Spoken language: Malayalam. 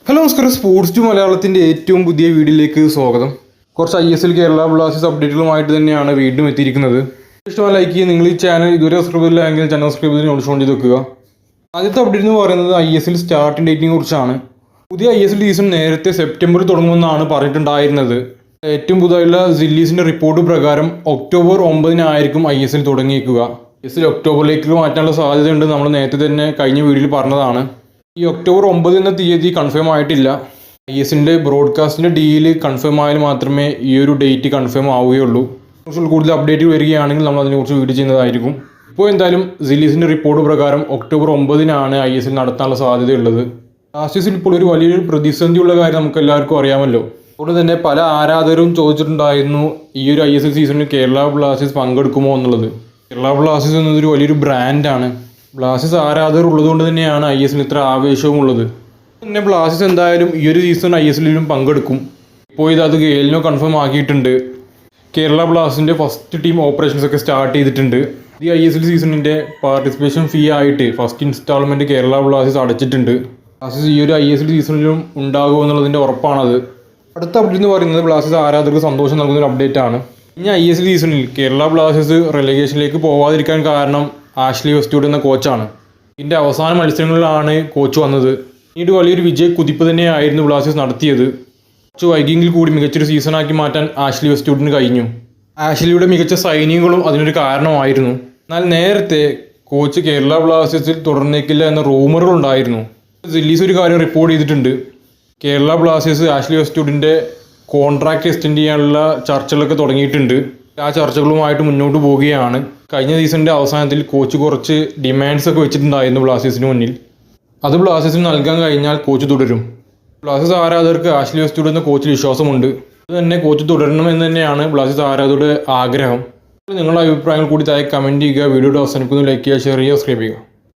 ഹലോ നമസ്കാരം, സ്പോർട്സ് ടു മലയാളത്തിൻ്റെ ഏറ്റവും പുതിയ വീഡിയോയിലേക്ക് സ്വാഗതം. കുറച്ച് ISL കേരള ബ്ലാസ്റ്റേഴ്സ് അപ്ഡേറ്റുകളുമായിട്ട് തന്നെയാണ് വീണ്ടും എത്തിയിരിക്കുന്നത്. ഇഷ്ടമായി ലൈക്ക് ചെയ്യുക. നിങ്ങൾ ഈ ചാനൽ ഇതുവരെ സബ്സ്ക്രൈബ് ചെയ്തില്ല എങ്കിൽ ചാനൽ സബ്സ്ക്രൈബ് ചെയ്ത് നോട്ടിഫിക്കേഷൻ ചെയ്ത് വെക്കുക. ആദ്യത്തെ അപ്ഡേറ്റ് എന്ന് പറയുന്നത് ISL സ്റ്റാർട്ടിംഗ് ഡേറ്റിനെ കുറിച്ചാണ്. പുതിയ ISL സീസൺ നേരത്തെ സെപ്റ്റംബറിൽ തുടങ്ങുമെന്നാണ് പറഞ്ഞിട്ടുണ്ടായിരുന്നത്. ഏറ്റവും പുതിയുള്ള സില്ലീസിൻ്റെ റിപ്പോർട്ട് പ്രകാരം ഒക്ടോബർ 9 ISL തുടങ്ങിയേക്കുക. ISL ഒക്ടോബറിലേക്ക് മാറ്റാനുള്ള സാധ്യതയുണ്ട്. നമ്മൾ നേരത്തെ തന്നെ കഴിഞ്ഞ വീഡിയോയിൽ പറഞ്ഞതാണ്. ഈ ഒക്ടോബർ 9 എന്ന തീയതി കൺഫേം ആയിട്ടില്ല. ISLൻ്റെ ബ്രോഡ്കാസ്റ്റിൻ്റെ ഡീല് കൺഫേം ആയാൽ മാത്രമേ ഈ ഒരു ഡേറ്റ് കൺഫേം ആവുകയുള്ളൂ. കുറച്ച് കൂടുതൽ അപ്ഡേറ്റ് വരികയാണെങ്കിൽ നമ്മൾ അതിനെക്കുറിച്ച് വീഡിയോ ചെയ്യുന്നതായിരിക്കും. ഇപ്പോൾ എന്തായാലും സില്ലീസിൻ്റെ റിപ്പോർട്ട് പ്രകാരം ഒക്ടോബർ 9 ISL നടത്താനുള്ള സാധ്യതയുള്ളത്. ബ്ലാസ്റ്റേഴ്സിൽ ഇപ്പോൾ ഒരു വലിയൊരു പ്രതിസന്ധിയുള്ള കാര്യം നമുക്ക് എല്ലാവർക്കും അറിയാമല്ലോ. അതുകൊണ്ട് തന്നെ പല ആരാധകരും ചോദിച്ചിട്ടുണ്ടായിരുന്നു ഈ ഒരു ISL സീസണിൽ കേരള ബ്ലാസ്റ്റേഴ്സ് പങ്കെടുക്കുമോ എന്നുള്ളത്. കേരള ബ്ലാസ്റ്റേഴ്സ് എന്നതൊരു വലിയൊരു ബ്രാൻഡാണ്. ബ്ലാസ്റ്റേഴ്സ് ആരാധകർ ഉള്ളതുകൊണ്ട് തന്നെയാണ് ISL ഇത്ര ആവേശവും ഉള്ളത്. പിന്നെ ബ്ലാസ്റ്റേഴ്സ് എന്തായാലും ഈ ഒരു സീസൺ ISLിലും പങ്കെടുക്കും. ഇപ്പോൾ അത് ഗെയിലിനോ കൺഫേം ആക്കിയിട്ടുണ്ട്. കേരള ബ്ലാസ്റ്റേഴ്സിൻ്റെ ഫസ്റ്റ് ടീം ഓപ്പറേഷൻസ് ഒക്കെ സ്റ്റാർട്ട് ചെയ്തിട്ടുണ്ട്. ഈ ISL സീസണിൻ്റെ പാർട്ടിസിപ്പേഷൻ ഫീ ആയിട്ട് ഫസ്റ്റ് ഇൻസ്റ്റാൾമെൻറ്റ് കേരള ബ്ലാസ്റ്റേഴ്സ് അടച്ചിട്ടുണ്ട്. ബ്ലാസ്റ്റേഴ്സ് ഈ ഒരു ISL സീസണിലും ഉണ്ടാകുമോ എന്നുള്ളതിൻ്റെ ഉറപ്പാണത്. അടുത്ത അപ്ഡേറ്റ് എന്ന് പറയുന്നത് ബ്ലാസ്റ്റേഴ്സ് ആരാധകർക്ക് സന്തോഷം നൽകുന്ന ഒരു അപ്ഡേറ്റ് ആണ്. ഇനി ISL സീസണിൽ കേരള ബ്ലാസ്റ്റേഴ്സ് റെലഗേഷനിലേക്ക് പോവാതിരിക്കാൻ കാരണം ആഷ്ലി വെസ്റ്റ്വുഡ് എന്ന കോച്ചാണ്. ഇതിൻ്റെ അവസാന മത്സരങ്ങളിലാണ് കോച്ച് വന്നത്. പിന്നീട് വലിയൊരു വിജയ കുതിപ്പ് തന്നെയായിരുന്നു ബ്ലാസ്റ്റേഴ്സ് നടത്തിയത്. കുറച്ച് വൈകിയെങ്കിൽ കൂടി മികച്ചൊരു സീസണാക്കി മാറ്റാൻ ആഷ്ലി വെസ്റ്റ്വുഡിന് കഴിഞ്ഞു. ആഷ്ലിയുടെ മികച്ച സൈനിങ്ങുകളും അതിനൊരു കാരണമായിരുന്നു. എന്നാൽ നേരത്തെ കോച്ച് കേരള ബ്ലാസ്റ്റേഴ്സിൽ തുടർന്നേക്കില്ല എന്ന റൂമറുകളുണ്ടായിരുന്നു. സില്ലീസ് ഒരു കാര്യം റിപ്പോർട്ട് ചെയ്തിട്ടുണ്ട്. കേരള ബ്ലാസ്റ്റേഴ്സ് ആഷ്ലി വെസ്റ്റ്വുഡിൻ്റെ കോൺട്രാക്റ്റ് എക്സ്റ്റെൻഡ് ചെയ്യാനുള്ള ചർച്ചകളൊക്കെ തുടങ്ങിയിട്ടുണ്ട്. ആ ചർച്ചകളുമായിട്ട് മുന്നോട്ട് പോവുകയാണ്. കഴിഞ്ഞ സീസണിൻ്റെ അവസാനത്തിൽ കോച്ച് കുറച്ച് ഡിമാൻഡ്സ് ഒക്കെ വെച്ചിട്ടുണ്ടായിരുന്നു ബ്ലാസ്റ്റേഴ്സിന് മുന്നിൽ. അത് ബ്ലാസ്റ്റേഴ്സിന് നൽകാൻ കഴിഞ്ഞാൽ കോച്ച് തുടരും. ബ്ലാസ്റ്റേഴ്സ് ആരാധകർക്ക് ആഷ്ലി വെസ്റ്റ്വുഡ് എന്ന കോച്ചിൽ വിശ്വാസമുണ്ട്. അത് തന്നെ കോച്ച് തുടരണമെന്ന് തന്നെയാണ് ബ്ലാസ്റ്റേഴ്സ് ആരാധകരുടെ ആഗ്രഹം. നിങ്ങളുടെ അഭിപ്രായങ്ങൾ കൂടി താഴെ കമൻറ്റ് ചെയ്യുക. വീഡിയോയുടെ അവസാനിക്കുന്നു ലൈക്ക് ചെയ്യുക, ഷെയർ ചെയ്യുക, സബ്സ്ക്രൈബ് ചെയ്യുക.